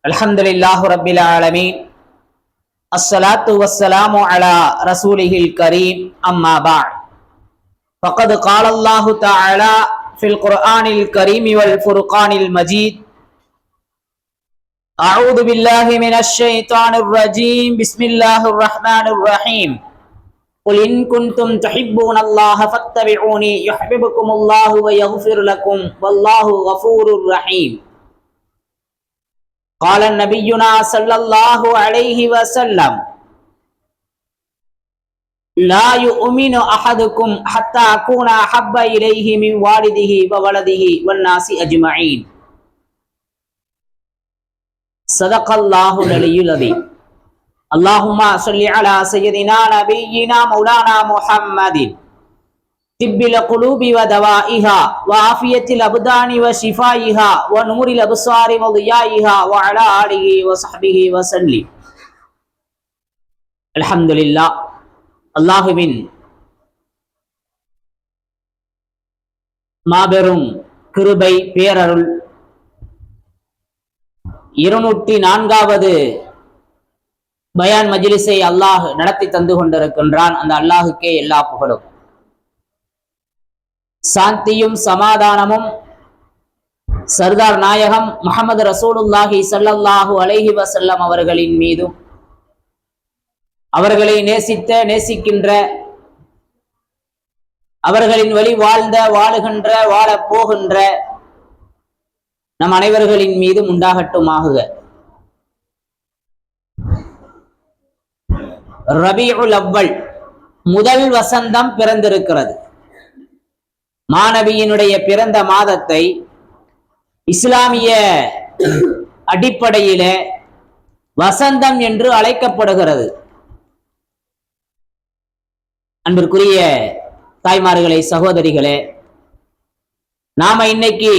அல்ஹம்துலில்லாஹ் ரப்பில் ஆலமீன். அஸ்ஸலாத்து வஸ்ஸலாமு அலா ரசூலிஹில் கரீம். அம்மா பஅத். ஃபக்கத் கால அல்லாஹு தஆலா ஃபில் குர்ஆனில் கரீம் வல் ஃபுர்கானில் மஜீத். அஊது பில்லாஹி மினஷ் ஷைத்தானிர் ரஜீம். பிஸ்மில்லாஹிர் ரஹ்மானிர் ரஹீம். قل إن كنتم تحبون الله فاتبعوني يحببكم الله ويغفر لكم والله غفور رحيم. قال نبينا صلى الله عليه وسلم لا يؤمن أحدكم حتى أكون أحب إليه من والده وولده والناس أجمعين. صدق الله العلي العظيم. اللهم صل على سيدنا نبينا مولانا محمد طب القلوب ودوائها وعافية الأبدان وشفائها ونور الأبصار وضيائها وعلى آله وصحبه وسلم. الحمد لله. அல்லாஹுவின் மாபெரும் கிருபை பேரருள் 204வது பயான் மஜ்லிஸை அல்லாஹ் நடத்தி தந்து கொண்டிருக்கின்றான். அந்த அல்லாஹுக்கே எல்லா புகழும். சாந்தியும் சமாதானமும் சர்தார் நாயகம் முஹம்மது ரசூலுல்லாஹி ஸல்லல்லாஹு அலைஹி வஸல்லம் அவர்களின் மீதும், அவர்களை நேசிக்கின்ற, அவர்களின் வழி வாழுகின்ற, வாழப் போகின்ற நம் அனைவர்களின் மீதும் உண்டாகட்டுமாகுக. ரபீஉல் அவ்வல், முதல் வசந்தம் பிறந்திருக்கிறது. மாணவியினுடைய பிறந்த மாதத்தை இஸ்லாமிய அடிப்படையில வசந்தம் என்று அழைக்கப்படுகிறது. அன்பிற்குரிய தாய்மார்களே, சகோதரிகளே, நாம இன்னைக்கு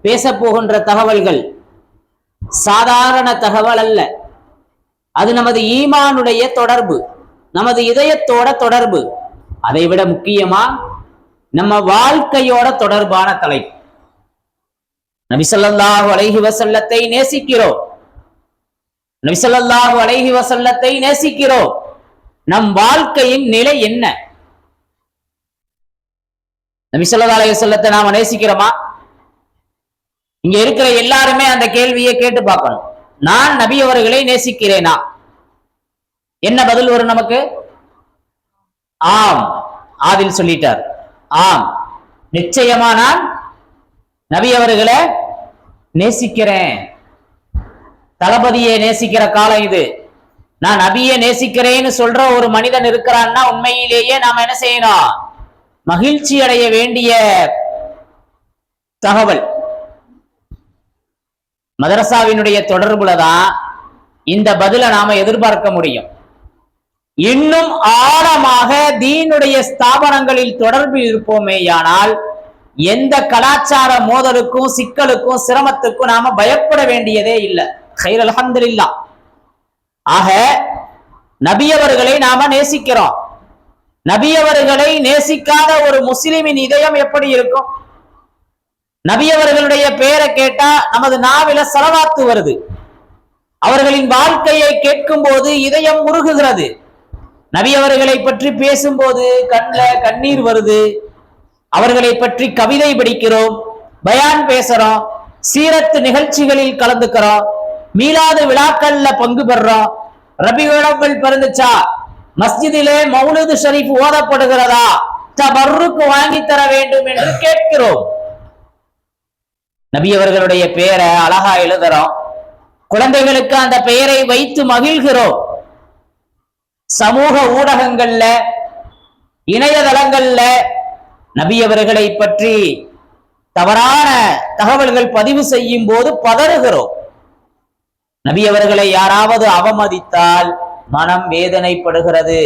பேச போகின்ற தகவல்கள் சாதாரண தகவல் அல்ல. அது நமது ஈமானுடைய தொடர்பு, நமது இதயத்தோட தொடர்பு. அதை விட முக்கியமா நம்ம வாழ்க்கையோட தொடர்பான தலைப்பு. நபி ஸல்லல்லாஹு அலைஹி வஸல்லத்தை நேசிக்கிறோம். நபி ஸல்லல்லாஹு அலைஹி வஸல்லத்தை நேசிக்கிறோம். நம் வாழ்க்கையின் நிலை என்ன? நபி ஸல்லல்லாஹு அலைஹி வஸல்லத்தை நாம நேசிக்கிறோமா? இங்க இருக்கிற எல்லாருமே அந்த கேள்வியை கேட்டு பார்க்கணும். நான் நபி அவர்களை நேசிக்கிறேனா? என்ன பதில் வரும் நமக்கு? ஆம். ஆதில் சொல்லிட்டார். ஆம், நிச்சயமா நான் நபி அவர்களை நேசிக்கிறேன். தளபதியை நேசிக்கிற காலம் இது. நான் நபியை நேசிக்கிறேன்னு சொல்ற ஒரு மனிதன் இருக்கிறான்னா உண்மையிலேயே நாம என்ன செய்யணும்? மகிழ்ச்சி அடைய வேண்டிய தகவல். மதரசாவினுடைய தொடர்புல தான் இந்த பதிலை நாம எதிர்பார்க்க முடியும். இன்னும் ஆழமாக தீனுடைய ஸ்தாபனங்களில் தொடர்பில் இருப்போமேயானால் எந்த கலாச்சார மோதலுக்கும், சிக்கலுக்கும், சிரமத்துக்கும் நாம பயப்பட வேண்டியதே இல்லை. கைர் அல்ஹம்துலில்லாஹ். ஆக நபியவர்களை நாம நேசிக்கிறோம். நபியவர்களை நேசிக்காத ஒரு முஸ்லிமின் இதயம் எப்படி இருக்கும்? நபியவர்களுடைய பெயரை கேட்டா நமது நாவில ஸலவாத்து வருது. அவர்களின் வாழ்க்கையை கேட்கும் போது இதயம் உருகுகிறது. நபி அவர்களை பற்றி பேசும்போது கண்ணில் கண்ணீர் வருது. அவர்களை பற்றி கவிதை படிக்கிறோம், பயான் பேசுறோம், சீரத்து நிகழ்ச்சிகளில் கலந்துக்கிறோம், மீலாது விழாக்கள்ல பங்கு பெறுறோம். ரபியுல் அவ்வல் பிறந்துச்சா, மஸ்ஜிதிலே மௌலூது ஷரீஃப் ஓதப்படுகிறதா, தபர்ருக்கு வாங்கி தர வேண்டும் என்று கேட்கிறோம். நபி அவர்களுடைய பெயரை அழகா எழுதுறோம். குழந்தைகளுக்கு அந்த பெயரை வைத்து மகிழ்கிறோம். சமூக ஊடகங்கள்ல, இணையதளங்கள்ல நபி அவர்களை பற்றி தவறான தகவல்கள் பதிவு செய்யும் போது பதறுகிறோம். நபி அவர்களை யாராவது அவமதித்தால் மனம் வேதனைப்படுகிறது.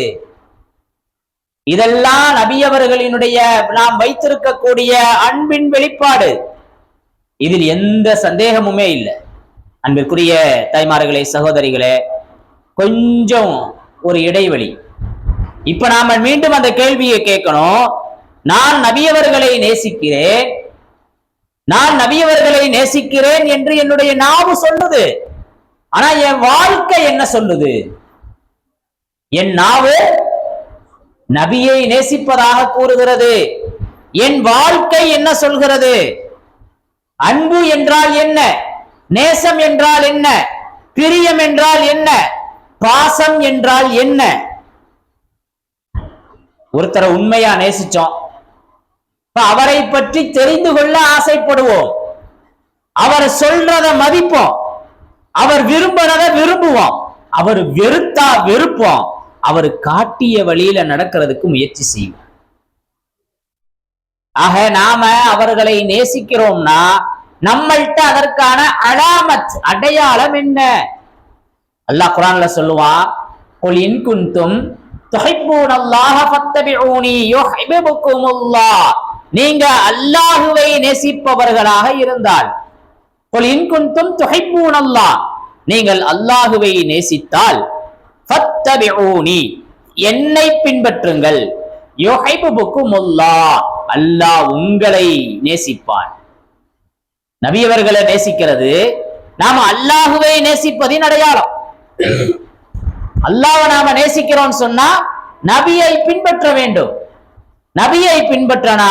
இதெல்லாம் நபி அவர்களினுடைய நாம் வைத்திருக்கக்கூடிய அன்பின் வெளிப்பாடு. இதில் எந்த சந்தேகமுமே இல்லை. அன்பிற்குரிய தாய்மார்களே, சகோதரிகளே, கொஞ்சம் ஒரு இடைவெளி. இப்ப நாம மீண்டும் அந்த கேள்வியை கேட்கணும். நான் நபியவர்களை நேசிக்கிறேன், நான் நபியவர்களை நேசிக்கிறேன் என்று என்னுடைய நாவு சொல்லுது. ஆனா என் வாழ்க்கை என்ன சொல்லுது? என் நாவு நபியை நேசிப்பதாக கூறுகிறது. என் வாழ்க்கை என்ன சொல்கிறது? அன்பு என்றால் என்ன? நேசம் என்றால் என்ன? பிரியம் என்றால் என்ன? பாசம் என்றால் என்ன? ஒருத்தரை உண்மையா நேசிச்சோம், அவரை பற்றி தெரிந்து கொள்ள ஆசைப்படுவோம், அவர் சொல்றத மதிப்போம், அவர் விரும்பினதை விரும்புவோம், அவர் வெறுத்தா வெறுப்போம், அவர் காட்டிய வழியில நடக்கிறதுக்கு முயற்சி செய்வோம். ஆக நாம அவர்களை நேசிக்கிறோம்னா நம்மள்ட்ட அதற்கான அலாமத் அடையாளம் என்ன? அல்லாஹ் குர்ஆன்ல சொல்லுவான், குல் இன் குன்தும் துஹிப்பூனல்லாஹ ஃபத்தபிஊனி யுஹிப்புகுமுல்லாஹ். நீங்க அல்லாஹ்வை நேசிப்பவர்களாக இருந்தால், குல் இன் குன்தும் துஹிப்பூனல்லாஹ், நீங்கள் அல்லாஹ்வை நேசித்தால், ஃபத்தபிஊனி, என்னை பின்பற்றுங்கள், யுஹிப்புகுமுல்லாஹ், அல்லாஹ் உங்களை நேசிப்பான். நபியவர்களை நேசிக்கிறது நாம அல்லாஹுவை நேசிப்பதின் அடையாளம். அல்லாஹ்வை நாம நேசிக்கிறோம் சொன்னா நபியை பின்பற்ற வேண்டும். நபியை பின்பற்றனா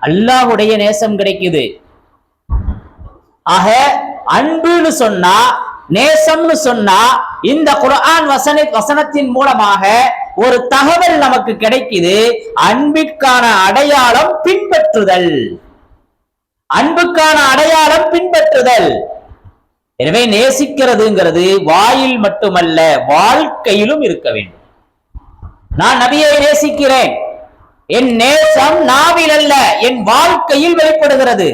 அல்லாஹ்வுடைய நேசம் கிடைக்குது. ஆக அன்புன்னு சொன்னா, நேசம்னு சொன்னா, இந்த குர்ஆன் வசனத்தின் மூலமாக ஒரு தகவல் நமக்கு கிடைக்குது. அன்பிற்கான அடையாளம் பின்பற்றுதல். அன்புக்கான அடையாளம் பின்பற்றுதல். எனவே நேசிக்கிறதுங்கிறது வாயில் மட்டுமல்ல, வாழ்க்கையிலும் இருக்க வேண்டும். நான் நபியை நேசிக்கிறேன், என் நேசம் நாவில் அல்ல, என் வாழ்க்கையில் வெளிப்படுகிறது.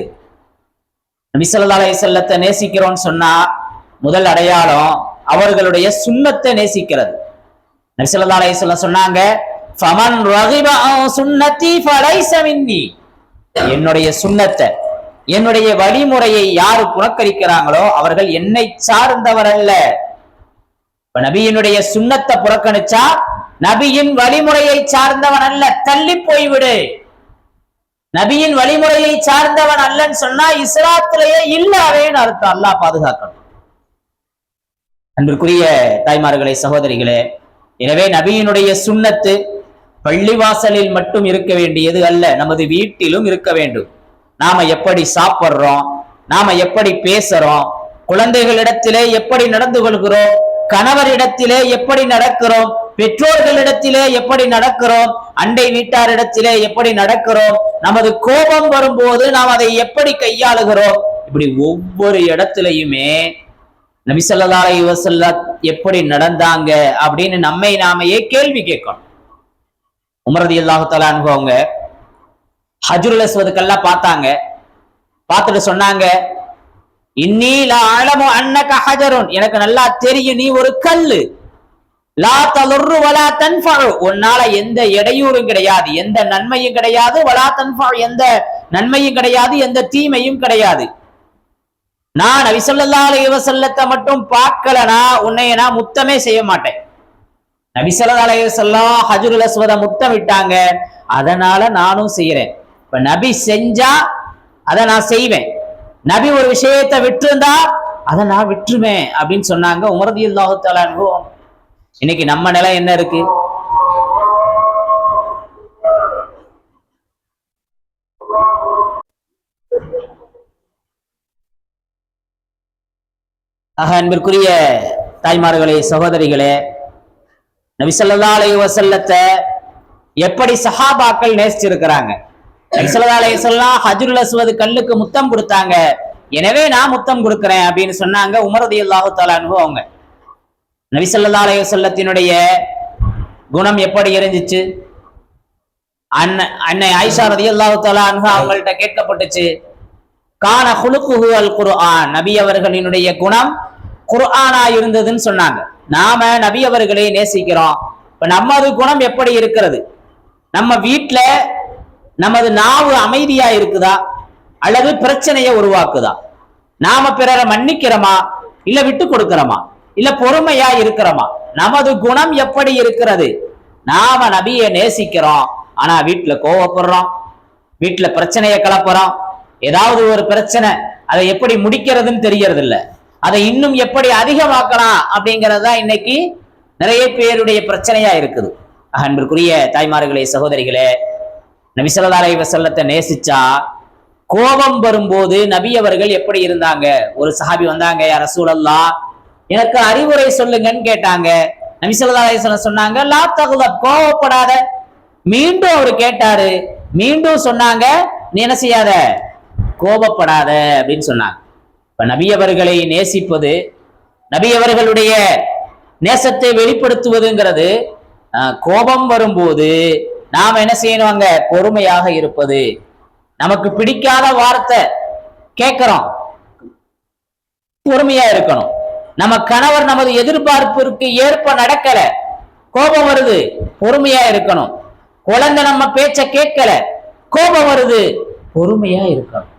நபி ஸல்லல்லாஹு அலைஹி வஸல்லத்தை நேசிக்கிறோம்னு சொன்னா முதல் அடையாளம் அவர்களுடைய சுன்னத்தை நேசிக்கிறது. நபி ஸல்லல்லாஹு அலைஹி வஸல்லம் சொன்னாங்க, ஃபமன் ரகிப அன் சுன்னதி ஃபலைஸ மின்னி. என்னுடைய சுன்னத்தை, என்னுடைய வழிமுறையை யாரு புறக்கணிக்கிறாங்களோ அவர்கள் என்னை சார்ந்தவர் அல்ல. நபியினுடைய சுன்னத்தை புறக்கணிச்சா நபியின் வழிமுறையை சார்ந்தவன் அல்ல, தள்ளி போய்விடு. நபியின் வழிமுறையை சார்ந்தவன் அல்லன்னு சொன்னா இஸ்லாத்திலேயே இல்லாவேன்னு அர்த்தம். அல்லாஹ் பாதுகாக்கணும். அன்பிற்குரிய தாய்மார்களே, சகோதரிகளே, எனவே நபியினுடைய சுன்னத்து பள்ளிவாசலில் மட்டும் இருக்க வேண்டியது அல்ல, நமது வீட்டிலும் இருக்க வேண்டும். நாம எப்படி சாப்பிடுறோம், நாம எப்படி பேசுறோம், குழந்தைகளிடத்திலே எப்படி நடந்து கொள்கிறோம், கணவரிடத்திலே எப்படி நடக்கிறோம், பெற்றோர்களிடத்திலே எப்படி நடக்கிறோம், அண்டை வீட்டாரிடத்திலே எப்படி நடக்கிறோம், நமது கோபம் வரும்போது நாம் அதை எப்படி கையாளுகிறோம், இப்படி ஒவ்வொரு இடத்திலையுமே நபி ஸல்லல்லாஹு அலைஹி வஸல்லம் எப்படி நடந்தாங்க அப்படின்னு நம்மை நாமையே கேள்வி கேட்கணும். உமர் ரலியல்லாஹு தஆலா அன்ஹு அவங்க ஹஜ்ருல் அஸ்வதுக்கெல்லாம் பார்த்தாங்க. பார்த்துட்டு சொன்னாங்க, இன்னி லா அலமு அன்னக ஹஜருன், எனக்கு நல்லா தெரியும் நீ ஒரு கல்லு, லா தலுர்ரு வலா தன்ஃபஉ, உன்னால எந்த இடையூறும் கிடையாது, எந்த நன்மையும் கிடையாது, வலா தன்ஃபஉ, எந்த நன்மையும் கிடையாது, எந்த தீமையும் கிடையாது. நான் நபி ஸல்லல்லாஹு அலைஹி வஸல்லத்தை மட்டும் பார்க்கலனா உன்னை நான் முத்தமே செய்ய மாட்டேன். நபி ஸல்லல்லாஹு அலைஹி வஸல்லம் ஹஜ்ருல் அஸ்வத முத்தம் விட்டாங்க, அதனால நானும் செய்யறேன். இப்ப நபி செஞ்சா அதை நான் செய்வேன், நபி ஒரு விஷயத்தை விட்டுருந்தா அதை நான் விட்டுருவேன் அப்படின்னு சொன்னாங்க உமர் ரலியல்லாஹு தஆலா அன்ஹு. இன்னைக்கு நம்ம நிலை என்ன இருக்கு? அன்பிற்குரிய தாய்மார்களே, சகோதரிகளே, நபி ஸல்லல்லாஹு அலைஹி வஸல்லத்தை எப்படி சஹாபாக்கள் நேசிச்சிருக்கிறாங்க. நபி ஸல்லல்லாஹு அலைஹி வஸல்லம் ஹஜ்ருல் அஸ்வத் கல்லுக்கு முத்தம் கொடுத்தாங்க, எனவே நான் முத்தம் கொடுக்கிறேன் அப்படின்னு சொன்னாங்க உமர் ரலியல்லாஹு தஆலா அன்ஹு அவங்க. நபி ஸல்லல்லாஹு அலைஹி வஸல்லத்தினுடைய குணம் எப்படி இருந்துச்சு? அன்னை ஆயிஷா ரலியல்லாஹு தஆலா அன்ஹா அவங்கள்ட்ட கேட்கப்பட்டுச்சு, கான குலுகுஹு அல் குர்ஆன், நபி அவர்களினுடைய குணம் குர்ஆனா இருந்ததுன்னு சொன்னாங்க. நாம நபி அவர்களை நேசிக்கிறோம், இப்ப நமது குணம் எப்படி இருக்கிறது? நம்ம வீட்டுல நமது நாவு அமைதியா இருக்குதா அல்லது பிரச்சனையை உருவாக்குதா? நாம பிறரை மன்னிக்கிறோமா இல்ல விட்டு கொடுக்கிறோமா இல்ல பொறுமையா இருக்கிறோமா? நமது குணம் எப்படி இருக்கிறது? நாம நபியை நேசிக்கிறோம், ஆனா வீட்டுல கோவப்படுறோம், வீட்டுல பிரச்சனையை கிளப்புறோம், ஏதாவது ஒரு பிரச்சனை, அதை எப்படி முடிக்கிறதுன்னு தெரியறது இல்ல. அதை இன்னும் எப்படி அதிகமாக்கலாம் அப்படிங்கறதா இன்னைக்கு நிறைய பேருடைய பிரச்சனையா இருக்குது. அன்பிற்குரிய தாய்மார்களே, சகோதரிகளே, நபி ஸல்லல்லாஹு அலைஹி வஸல்லத்தை நேசிச்சா கோபம் வரும்போது நபி அவர்கள் எப்படி இருந்தாங்க? ஒரு சஹாபி வந்தாங்க, யா ரசூலல்லாஹ் எனக்கு அறிவுரை சொல்லுங்கன்னு கேட்டாங்க. நபி ஸல்லல்லாஹு அலைஹி வஸல்லம் சொன்னாங்க, லா தகுதப், கோபப்படாத. மீண்டும் அவர் கேட்டாரு, மீண்டும் சொன்னாங்க, நீ என்ன செய்யாத, கோபப்படாத அப்படின்னு சொன்னாங்க. இப்ப நபி அவர்களை நேசிப்பது, நபி அவர்களுடைய நேசத்தை வெளிப்படுத்துவதுங்கிறது கோபம் வரும்போது நாம என்ன செய்யணும்? அங்க பொறுமையாக இருப்பது. நமக்கு பிடிக்காத வார்த்தை கேட்கிறோம், பொறுமையா இருக்கணும். நம்ம கணவர் நமது எதிர்பார்ப்பிற்கு ஏற்ப நடக்கல, கோபம் வருது, பொறுமையா இருக்கணும். குழந்தை நம்ம பேச்ச கேட்கல, கோபம் வருது, பொறுமையா இருக்கணும்.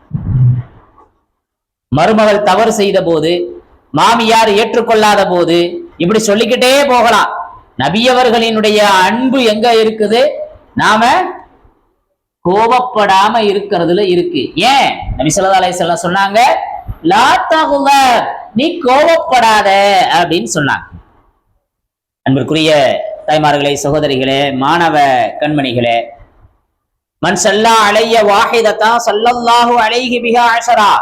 மருமகள் தவறு செய்த போது, மாமியார் ஏற்றுக்கொள்ளாத போது, இப்படி சொல்லிக்கிட்டே போகலாம். நபியவர்களினுடைய அன்பு எங்க இருக்குது? நாம கோபப்படாம இருக்கிறதுல இருக்கு. ஏன் நபி ஸல்லல்லாஹு அலைஹி வஸல்லம் சொன்னாங்க, லா தகுதப், நீ கோபப்படாத அப்படின்னு சொன்னாங்க. அன்பிற்குரிய தாய்மார்களே, சகோதரிகளே, மாணவ கண்மணிகளே, மன் ஸல்லா அலைய வாஹிதத்தா ஸல்லல்லாஹு அலைஹி பிஹா அஷரா,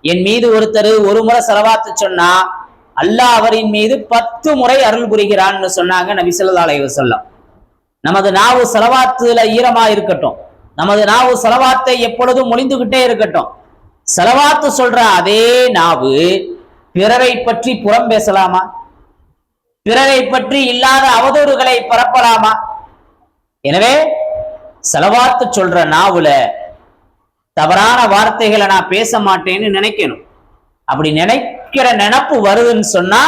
என் மீது ஒருத்தர் ஒரு முறை ஸலவாத் சொன்னா அல்லாஹ் அவரின் மீது 10 முறை அருள் புரிகிறான்னு சொன்னாங்க நபி ஸல்லல்லாஹு அலைஹி வஸல்லம். நமது நாவு ஸலவாத்துல ஈரமா இருக்கட்டும், நமது நாவு ஸலவாத்தை எப்பொழுதும் மொழிந்துகிட்டே இருக்கட்டும். ஸலவாத்து சொல்ற அதே நாவு பிறரை பற்றி புறம் பேசலாமா? பிறரை பற்றி இல்லாத அவதூறுகளை பரப்பலாமா? எனவே ஸலவாத்து சொல்ற நாவுல தவறான வார்த்தைகளை நான் பேச மாட்டேன்னு நினைக்கணும். அப்படி நினைக்கிற நினப்பு வருதுன்னு சொன்னா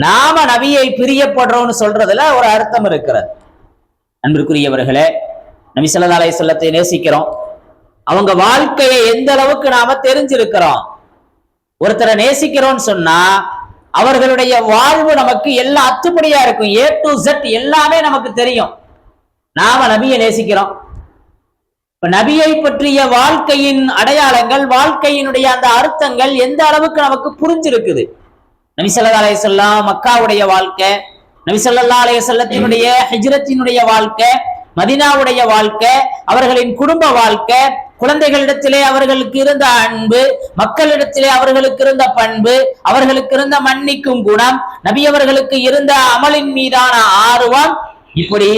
நாம நபியை பிரியப்படுறோம்னு சொல்றதுல ஒரு அர்த்தம் இருக்கிறது. அன்பிற்குரியவர்களே, நபி ஸல்லல்லாஹு அலைஹி வஸல்லத்தை நேசிக்கிறோம். அவங்க வாழ்க்கையை எந்த அளவுக்கு நாம தெரிஞ்சிருக்கிறோம். ஒருத்தரை நேசிக்கிறோம்னு சொன்னா அவர்களுடைய வாழ்வு நமக்கு எல்லாம் அத்துப்படியா இருக்கும். A to Z எல்லாமே நமக்கு தெரியும். நாம நபியை நேசிக்கிறோம். நபியை பற்றிய வாழ்க்கையின் அடையாளங்கள், வாழ்க்கையினுடைய அந்த அர்த்தங்கள் எந்த அளவுக்கு நமக்கு புரிஞ்சிருக்குது. நபி ஸல்லல்லாஹு அலைஹி வஸல்லம் மக்காவுடைய வாழ்க்கை, நபி ஸல்லல்லாஹு அலைஹி வஸல்லத்தினுடைய ஹிஜ்ரத்தினுடைய வாழ்க்கை, மதீனாவுடைய வாழ்க்கை, அவர்களின் குடும்ப வாழ்க்கை, குழந்தைகளிடத்திலே அவர்களுக்கு இருந்த அன்பு, மக்களிடத்திலே அவர்களுக்கு இருந்த பண்பு, அவர்களுக்கு இருந்த மன்னிக்கும் குணம், நபி அவர்களுக்கு இருந்த அமலின் மீதான ஆர்வம், இப்படி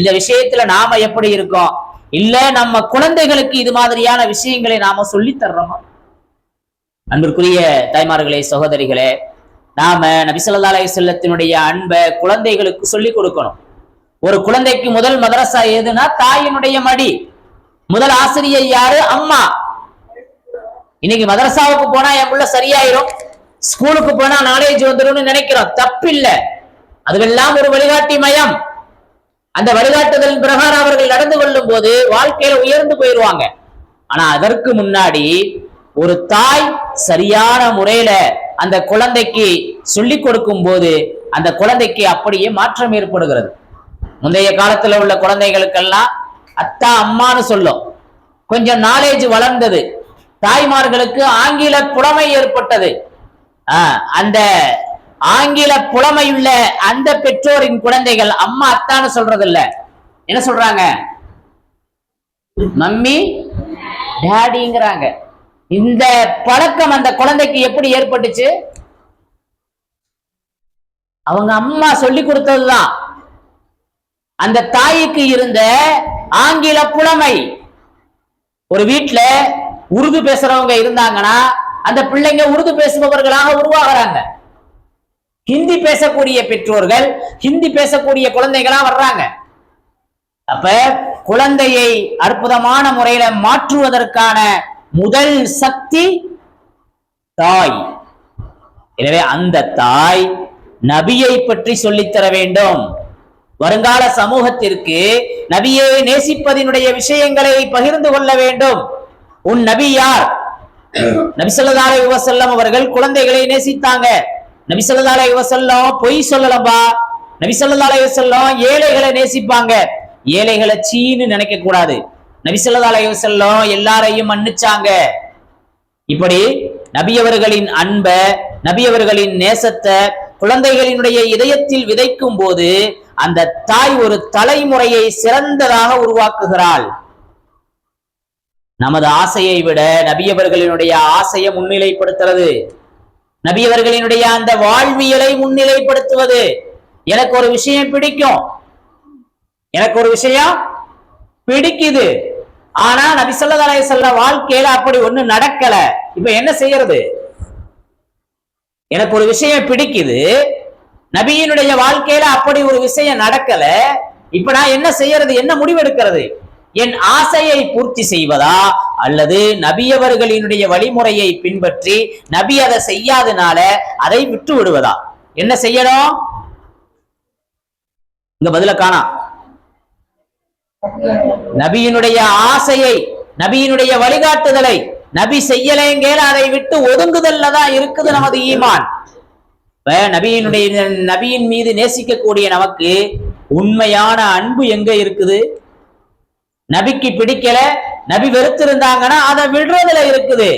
இந்த விஷயத்துல நாம எப்படி இருக்கோம்? இல்ல நம்ம குழந்தைகளுக்கு இது மாதிரியான விஷயங்களை நாம சொல்லி தர்றோமா? அன்பிற்குரிய தாய்மார்களே, சகோதரிகளே, நாம நபி ஸல்லல்லாஹு அலைஹி வஸல்லத்தினுடைய அன்பை குழந்தைகளுக்கு சொல்லி கொடுக்கணும். ஒரு குழந்தைக்கு முதல் மதரசா எதுனா தாயினுடைய மடி. முதல் ஆசிரியர் யாரு? அம்மா. இன்னைக்கு மதரசாவுக்கு போனா என் புள்ள சரியாயிரும், ஸ்கூலுக்கு போனா நாலேஜ் வந்துடும் நினைக்கிறோம். தப்பில்ல, அதுவெல்லாம் ஒரு வழிகாட்டி மயம். அந்த வழிகாட்டுதல் பிரகாரம் அவர்கள் நடந்து கொள்ளும் போது வாழ்க்கையில உயர்ந்து போயிடுவாங்க. ஆனா அதற்கு முன்னாடி ஒரு தாய் சரியான முறையில அந்த குழந்தைக்கு சொல்லி கொடுக்கும் போது அந்த குழந்தைக்கு அப்படியே மாற்றம் ஏற்படுகிறது. முந்தைய காலத்துல உள்ள குழந்தைகளுக்கெல்லாம் அத்தா அம்மான்னு சொல்லும். கொஞ்சம் நாலேஜ் வளர்ந்தது, தாய்மார்களுக்கு ஆங்கில புலமை ஏற்பட்டது. அந்த ஆங்கில புலமையுள்ள அந்த பெற்றோரின் குழந்தைகள் அம்மா அத்தான்னு சொல்றது இல்ல, என்ன சொல்றாங்க? மம்மி டாடிங்கிறாங்க. இந்த பழக்கம் அந்த குழந்தைக்கு எப்படி ஏற்பட்டுச்சு? அவங்க அம்மா சொல்லி கொடுத்ததுதான். அந்த தாய்க்கு இருந்த ஆங்கில புலமை. ஒரு வீட்டுல உருது பேசுறவங்க இருந்தாங்கன்னா அந்த பிள்ளைங்க உருது பேசுபவர்களாக உருவாகிறாங்க. ஹிந்தி பேசக்கூடிய பெற்றோர்கள் ஹிந்தி பேசக்கூடிய குழந்தைகளா வர்றாங்க. அப்ப குழந்தையை அற்புதமான முறையில மாற்றுவதற்கான முதல் சக்தி தாய். எனவே அந்த தாய் நபியை பற்றி சொல்லித்தர வேண்டும். வருங்கால சமூகத்திற்கு நபியை நேசிப்பதினுடைய விஷயங்களை பகிர்ந்து கொள்ள வேண்டும். உன் நபி யார்? நபி ஸல்லல்லாஹு அலைஹி வஸல்லம் அவர்கள் குழந்தைகளை நேசித்தாங்க. நபி ஸல்லல்லாஹு அலைஹி வஸல்லம் பொய் சொல்லலம்பா. நபி ஸல்லல்லாஹு அலைஹி வஸல்லம் ஏழைகளை நேசிப்பாங்க. ஏழைகளை சீன்னு நினைக்க கூடாது. நபி ஸல்லல்லாஹு அலைஹி வஸல்லம் எல்லாரையும் மன்னிச்சாங்க. இப்படி நபியவர்களின் அன்ப, நபியவர்களின் நேசத்தை குழந்தைகளினுடைய இதயத்தில் விதைக்கும் போது அந்த தாய் ஒரு தலைமுறையை சிறந்ததாக உருவாக்குகிறாள். நமது ஆசையை விட நபியவர்களினுடைய ஆசையை முன்னிலைப்படுத்துறது, நபியவர்களினுடைய அந்த வாழ்வியலை முன்னிலைப்படுத்துவது. எனக்கு ஒரு விஷயம் பிடிக்கும், எனக்கு ஒரு விஷயம் பிடிக்குது, ஆனா நபி ஸல்லல்லாஹு அலைஹி வஸல்லம் வாழ்க்கையில அப்படி ஒண்ணு நடக்கல. இப்ப என்ன செய்யறது? எனக்கு ஒரு விஷயம் பிடிக்குது, நபியினுடைய வாழ்க்கையில அப்படி ஒரு விஷயம் நடக்கல. இப்ப நான் என்ன செய்யறது? என்ன முடிவெடுக்கிறது? என் ஆசையை பூர்த்தி செய்வதா, அல்லது நபியவர்களினுடைய வழிமுறையை பின்பற்றி நபி அதை செய்யாதனால அதை விட்டு விடுவதா? என்ன செய்யணும்? இங்க பதில காணா. நபியினுடைய ஆசையை, நபியினுடைய வழிகாட்டுதலை நபி செய்யலைங்கேல அதை விட்டு ஒதுங்குதல்ல தான் இருக்குது நமது ஈமான். நபியின் மீது நேசிக்கக்கூடிய நமக்கு உண்மையான அன்பு எங்க இருக்குது? நபிக்கு பிடிக்கல, நபி வெறுத்திருந்தாங்கன்னா அதை விடுறதுல இருக்குது.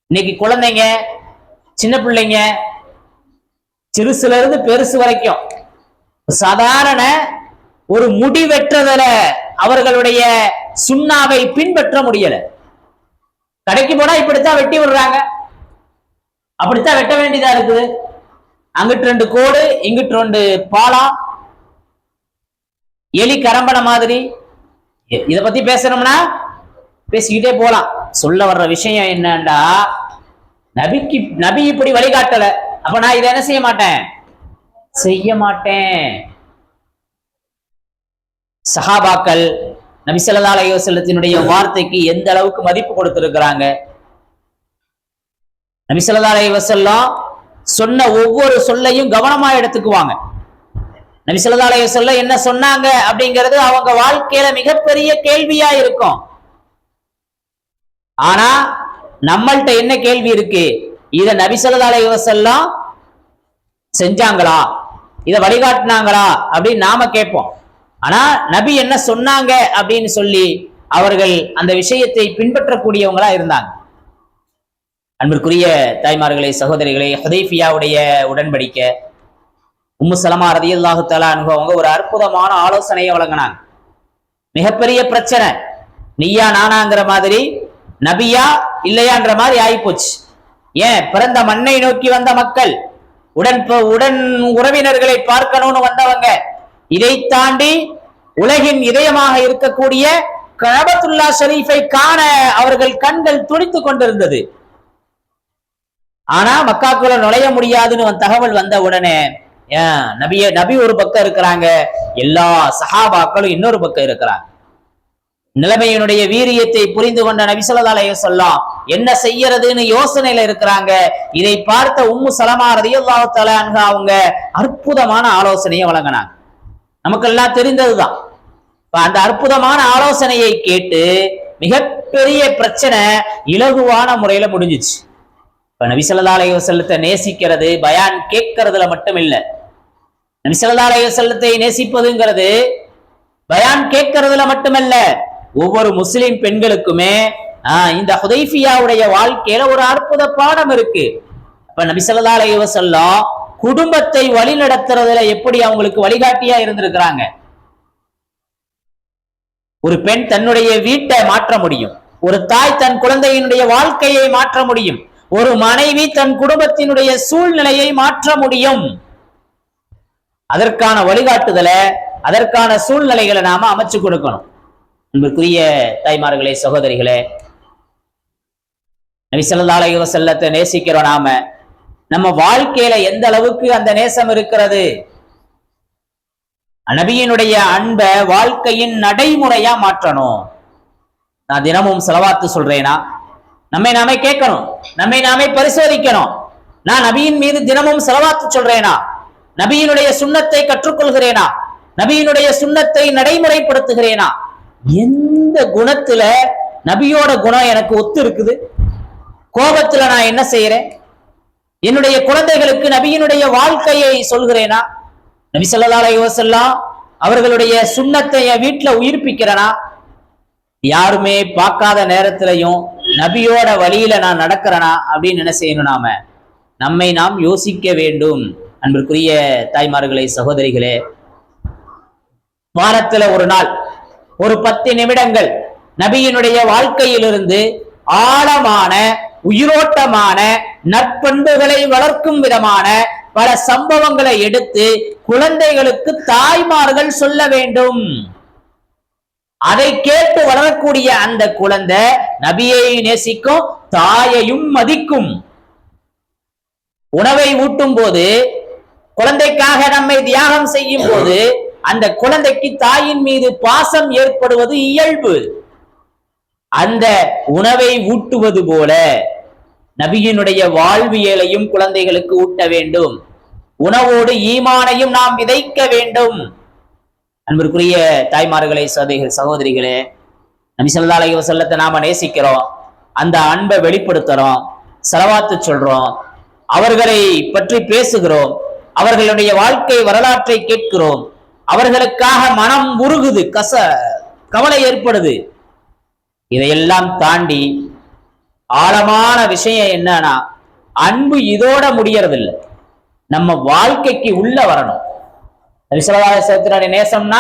இன்னைக்கு குழந்தைங்க, சின்ன பிள்ளைங்க, சிறுசுல இருந்து பெருசு வரைக்கும் சாதாரண ஒரு முடி வெட்டுறதுல அவர்களுடைய சுண்ணாவை பின்பற்ற முடியல. கடைக்கு போனா இப்படித்தான் வெட்டி விடுறாங்க, அப்படித்தான் வெட்ட வேண்டியதா இருக்குது. அங்கிட்டு 2 கோடு, இங்கிட்டு 2 பாலா, எலி கரம்பன மாதிரி. இத பத்தி பேசணும்னா பேசிக்கிட்டே போலாம். சொல்ல வர்ற விஷயம் என்னண்டா, நபி இப்படி வழிகாட்டல, அப்ப நான் இதை என்ன செய்ய மாட்டேன்? செய்ய மாட்டேன். சஹாபாக்கள் நபி ஸல்லல்லாஹு அலைஹி வஸல்லத்தினுடைய வார்த்தைக்கு எந்த அளவுக்கு மதிப்பு கொடுத்திருக்கிறாங்க. நபி ஸல்லல்லாஹு அலைஹி வஸல்லம் சொன்ன ஒவ்வொரு சொல்லையும் கவனமா எடுத்துக்குவாங்க. நபி ஸல்லல்லாஹு அலைஹி வஸல்லம் என்ன சொன்னாங்க அப்படிங்கிறது அவங்க வாழ்க்கையில மிகப்பெரிய கேள்வியா இருக்கும். ஆனா நம்மள்ட்ட என்ன கேள்வி இருக்கு? இத நபி ஸல்லல்லாஹு அலைஹி வஸல்லம் செஞ்சாங்களா, இத வழிகாட்டினாங்களா அப்படின்னு நாம கேட்போம். ஆனா நபி என்ன சொன்னாங்க அப்படின்னு சொல்லி அவர்கள் அந்த விஷயத்தை பின்பற்றக்கூடியவங்களா இருந்தாங்க. அன்பிற்குரிய தாய்மார்களே, சகோதரிகளே, ஹுதைஃபியாவுடைய உடன்படிக்கை, உம்மு சலமா ரலியல்லாஹு தஆலா அன்ஹா அவங்க ஒரு அற்புதமான ஆலோசனையை வழங்கினாங்க. மிகப்பெரிய பிரச்சனை, நீயா நானாங்கிற மாதிரி, நபியா இல்லையான்ற மாதிரி ஆயிப்போச்சு. ஏன்? பிறந்த மண்ணை நோக்கி வந்த மக்கள், உடன் உறவினர்களை பார்க்கணும்னு வந்தவங்க, இதை தாண்டி உலகின் இதயமாக இருக்கக்கூடிய கஅபத்துல்லா ஷரீஃபை காண அவர்கள் கண்கள் துடித்துக் கொண்டிருந்தது. ஆனா மக்காக்குள்ள நுழைய முடியாதுன்னு தகவல் வந்த உடனே நபி ஒரு பக்கம் இருக்கிறாங்க, எல்லா சஹாபாக்களும் இன்னொரு பக்கம் இருக்கிறாங்க. நிலைமையினுடைய வீரியத்தை புரிந்து கொண்ட நபி ஸல்லல்லாஹு அலைஹி வஸல்லம் என்ன செய்யறதுன்னு யோசனையில இருக்கிறாங்க. இதை பார்த்த உம்மு சலமா ரலியல்லாஹு தஆலா அன்ஹா அவங்க அற்புதமான ஆலோசனையை வழங்கினாங்க. நமக்கெல்லாம் தெரிந்ததுதான். அந்த அற்புதமான ஆலோசனையை கேட்டு மிகப்பெரிய பிரச்சனை இலகுவான முறையில முடிஞ்சிச்சு. இப்ப நபி ஸல்லல்லாஹு அலைஹி வஸல்லத்தை நேசிக்கிறது பயான் கேட்கறதுல மட்டும் இல்ல. நபி ஸல்லல்லாஹு அலைஹி வஸல்லத்தை நேசிப்பதுங்கிறது பயான் கேட்கறதுல மட்டுமல்ல, ஒவ்வொரு முஸ்லிம் பெண்களுக்குமே இந்த ஹுதைஃபியாவுடைய வாழ்க்கையில ஒரு அற்புத பாடம் இருக்கு. இப்ப நபி ஸல்லல்லாஹு அலைஹி வஸல்லம் குடும்பத்தை வழி நடத்துறதுல எப்படி அவங்களுக்கு வழிகாட்டியா இருந்திருக்கிறாங்க. ஒரு பெண் தன்னுடைய வீட்டை மாற்ற முடியும், ஒரு தாய் தன் குழந்தையினுடைய வாழ்க்கையை மாற்ற முடியும், ஒரு மனைவி தன் குடும்பத்தினுடைய சூழ்நிலையை மாற்ற முடியும். அதற்கான வழிகாட்டுதலை, அதற்கான சூழ்நிலைகளை நாம அமைச்சு கொடுக்கணும். அன்பிற்குரிய தாய்மார்களே, சகோதரிகளே, நபி ஸல்லல்லாஹு அலைஹி வஸல்லத்தை நேசிக்கிறோம். நம்ம வாழ்க்கையில எந்த அளவுக்கு அந்த நேசம் இருக்கிறது? நபியினுடைய அன்பை வாழ்க்கையின் நடைமுறையா மாற்றணும். நான் தினமும் ஸலவாத்து சொல்றேனா? நம்மை நாமே கேட்கணும், நம்மை நாமே பரிசோதிக்கணும். நான் நபியின் மீது தினமும் ஸலவாத்து சொல்றேனா? நபியினுடைய சுன்னத்தை கற்றுக்கொள்கிறேனா? நபியினுடைய சுன்னத்தை நடைமுறைப்படுத்துகிறேனா? எந்த குணத்துல நபியோட குணம் எனக்கு ஒத்து இருக்குது? கோபத்துல நான் என்ன செய்யறேன்? என்னுடைய குழந்தைகளுக்கு நபியினுடைய வாழ்க்கையை சொல்கிறேனா? நபி ஸல்லல்லாஹு அலைஹி வஸல்லம் அவர்களுடைய சுன்னத்தை வீட்டுல உயிர்ப்பிக்கிறனா? யாருமே பார்க்காத நேரத்திலையும் நபியோட வழியில நான் நடக்கிறேனா அப்படின்னு என்ன செய்யணும்? நம்மை நாம் யோசிக்க வேண்டும். அன்பிற்குரிய தாய்மார்களே, சகோதரிகளே, வாரத்துல ஒரு நாள் ஒரு 10 நிமிடங்கள் நபியினுடைய வாழ்க்கையிலிருந்து ஆழமான உயிரோட்டமான நற்பண்புகளை வளர்க்கும் விதமான பல சம்பவங்களை எடுத்து குழந்தைகளுக்கு தாய்மார்கள் சொல்ல வேண்டும். அதை கேட்டு வளரக்கூடிய அந்த குழந்தை நபியை நேசிக்கும், தாயையும் மதிக்கும். உணவை ஊட்டும் போது, குழந்தைக்காக நம்மை தியாகம் செய்யும் போது அந்த குழந்தைக்கு தாயின் மீது பாசம் ஏற்படுவது இயல்பு. அந்த உணவை ஊட்டுவது போல நபியினுடைய வாழ்வியலையும் குழந்தைகளுக்கு ஊட்ட வேண்டும். உணவோடு ஈமானையும் நாம் விதைக்க வேண்டும். அன்பிற்குரிய தாய்மார்களே, சகோதரிகளே, நபி ஸல்லல்லாஹு அலைஹி வஸல்லத்தை நாம நேசிக்கிறோம், அந்த அன்பை வெளிப்படுத்துறோம், ஸலவாத்து சொல்றோம், அவர்களை பற்றி பேசுகிறோம், அவர்களுடைய வாழ்க்கை வரலாற்றை கேட்கிறோம், அவர்களுக்காக மனம் உருகுது, கவலை ஏற்படுது. இதையெல்லாம் தாண்டி ஆழமான விஷயம் என்னன்னா, அன்பு இதோட முடியறதில்லை, நம்ம வாழ்க்கைக்கு உள்ள வரணும். நபி ஸல்லல்லாஹு அலைஹி வஸல்லம் நேசம்னா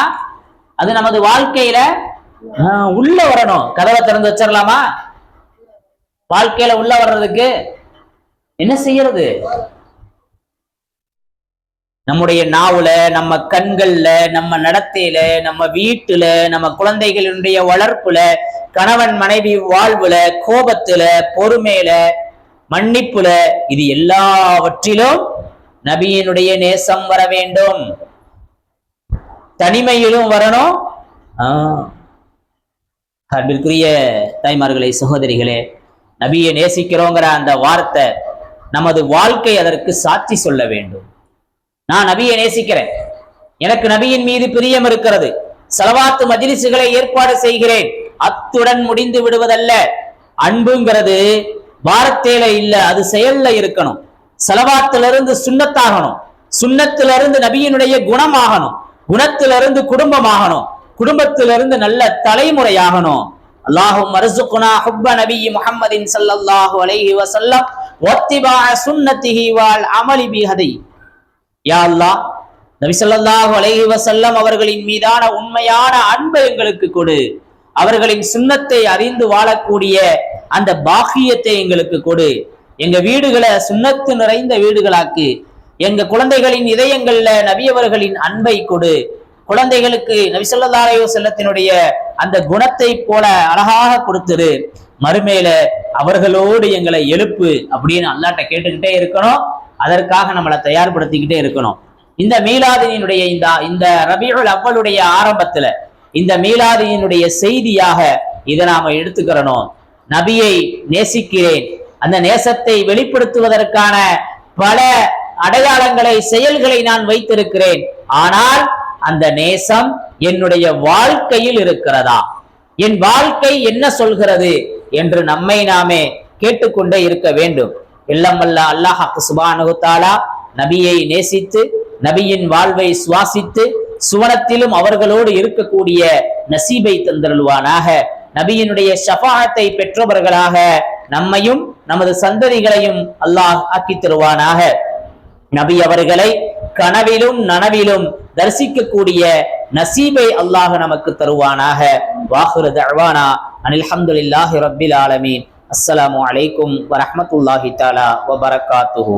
அது நமது வாழ்க்கையில உள்ள வரணும். கதவை திறந்து வச்சிடலாமா? வாழ்க்கையில உள்ள வர்றதுக்கு என்ன செய்யறது? நம்முடைய நாவுல, நம்ம கண்கள்ல, நம்ம நடத்தையில, நம்ம வீட்டுல, நம்ம குழந்தைகளுடைய வளர்ப்புல, கணவன் மனைவி வாழ்வுல, கோபத்துல, பொறுமையில, மன்னிப்புல, இது எல்லாவற்றிலும் நபியினுடைய நேசம் வர வேண்டும். தனிமையிலும் வரணும். அன்பிற்குரிய தாய்மார்களே, சகோதரிகளே, நபியை நேசிக்கிறோங்கிற அந்த வார்த்தை நமது வாழ்க்கை அதற்கு சாட்சி சொல்ல வேண்டும். நான் நபியை நேசிக்கிறேன், எனக்கு நபியின் மீது பிரியம் இருக்கிறது, ஸலவாத்து மஜ்லிஸ்களை ஏற்பாடு செய்கிறேன், அத்துடன் முடிந்து விடுவதல்ல. அன்புங்கிறது வார்த்தையில இல்ல, அது செயல்ல இருக்கணும். ஸலவாத்திலிருந்து சுன்னத்தாகணும், சுன்னத்திலிருந்து நபியினுடைய குணமாகணும், குணத்திலிருந்து குடும்பமாகணும், குடும்பத்திலிருந்து நல்ல தலைமுறையாகணும். அல்லாஹும்ம அர்ஸுக்னா ஹுப்ப நபி முஹம்மதின் ஸல்லல்லாஹு அலைஹி வஸல்லம் வத்திபாஅ சுன்னத்திஹி வல் அமலி பிஹதி. யா அல்லாஹ், நபி ஸல்லல்லாஹு அலைஹி வஸல்லம் அவர்களின் மீதான உண்மையான அன்பை எங்களுக்கு கொடு, அவர்களின் சுன்னத்தை அறிந்து வாழக்கூடிய அந்த பாக்கியத்தை எங்களுக்கு கொடு, எங்க வீடுகளை சுன்னத்து நிறைந்த வீடுகளாக்கு, எங்க குழந்தைகளின் இதயங்கள்ல நபியவர்களின் அன்பை கொடு, குழந்தைகளுக்கு நபி ஸல்லல்லாஹு அலைஹி வஸல்லத்தினுடைய அந்த குணத்தை போல அழகாக கொடுத்துரு, மறுமையில அவர்களோடு எங்களை எழுப்பு அப்படின்னு அல்லாஹ்ட்ட கேட்டுக்கிட்டே இருக்கணும். அதற்காக நம்மளை தயார்படுத்திக்கிட்டே இருக்கணும். இந்த மீலாதினுடைய இந்த ரபீஉல் அவ்வலுடைய ஆரம்பத்துல இந்த மீலாதியினுடைய செய்தியாக இதை நாம எடுத்துக்கிறணும். நபியை நேசிக்கிறேன், அந்த நேசத்தை வெளிப்படுத்துவதற்கான பல அடையாளங்களை, செயல்களை நான் வைத்திருக்கிறேன். ஆனால் அந்த நேசம் என்னுடைய வாழ்க்கையில் இருக்கிறதா, என் வாழ்க்கை என்ன சொல்கிறது என்று நம்மை நாமே கேட்டுக்கொண்டே இருக்க வேண்டும். எல்லாம் வல்ல அல்லாஹ் சுப்ஹானஹு தஆலா நபியை நேசித்து, நபியின் வாழ்வை சுவாசித்து, சுவனத்திலும் அவர்களோடு இருக்கக்கூடிய நசீபை தந்தருள்வானாக. நபியினுடைய ஷஃபாஅத்தை பெற்றவர்களாக நம்மையும் நமது சந்ததிகளையும் அல்லாஹ் ஆக்கி தருவானாக. நபி அவர்களை கனவிலும் நனவிலும் தரிசிக்கக்கூடிய நசீபை அல்லாஹ் நமக்கு தருவானாக. வாஹிரு தஅவானா அனில் ஹம்துலில்லாஹி ரப்பில் ஆலமீன். அஸ்ஸலாமு அலைக்கும் வரஹ்மத்துல்லாஹி தஆலா வபரகாத்துஹு.